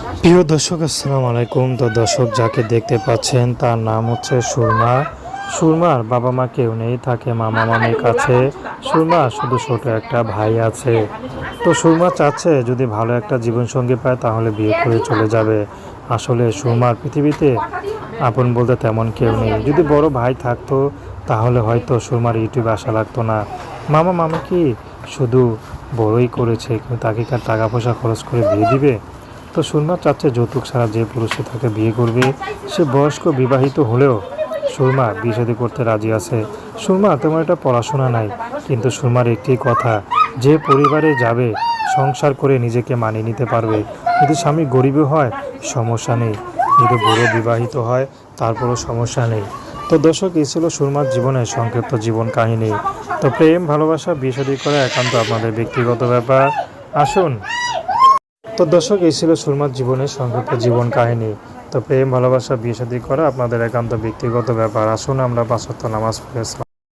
প্রিয় দর্শক আসসালামু আলাইকুম। তো দর্শক যাকে দেখতে পাচ্ছেন তার নাম হচ্ছে সুরমা। সুরমার বাবা মা কেউ নেই, থাকে মামা মামির কাছে। সুরমার শুধু ছোট একটা ভাই আছে। তো সুরমা চাচ্ছে যদি ভালো একটা জীবনসঙ্গী পায় তাহলে বিয়ে করে চলে যাবে। আসলে সুরমার পৃথিবীতে আপন বলতে তেমন কেউ নেই। যদি বড় ভাই থাকতো তাহলে হয়তো সুরমার ইউটিউবে আসা লাগতো না। মামা মামি কি শুধু বড়ই করেছে, কিন্তু তাকে কার টাকা পয়সা খরচ করে বিয়ে দিবে? তো সুরমা চাচ্ছে যৌতুক ছাড়া যে পুরুষে তাকে বিয়ে করবে সে বয়স্ক বিবাহিত হলেও সুরমা বিয়ে শাদী করতে রাজি আছে। সুরমা তোমার একটা পড়াশোনা নাই, কিন্তু সুরমার একটি কথা, যে পরিবারে যাবে সংসার করে নিজেকে মানিয়ে নিতে পারবে। যদি স্বামী গরিবও হয় সমস্যা নেই, যদি বড় বিবাহিত হয় তারপরও সমস্যা নেই। তো দর্শক, এই ছিল সুরমার জীবনের সংক্ষিপ্ত জীবন কাহিনী। তো প্রেম ভালোবাসা বিয়ে শাদী করা একান্ত আপনাদের ব্যক্তিগত ব্যাপার। আসুন। তো দর্শক, এই ছিল সুরমার জীবনের সংক্ষিপ্ত জীবন কাহিনী। তো প্রেম ভালোবাসা বিয়ে শাদী করা আপনাদের একান্ত ব্যক্তিগত ব্যাপার। আসুন আমরা ৫ ওয়াক্ত নামাজ পড়ে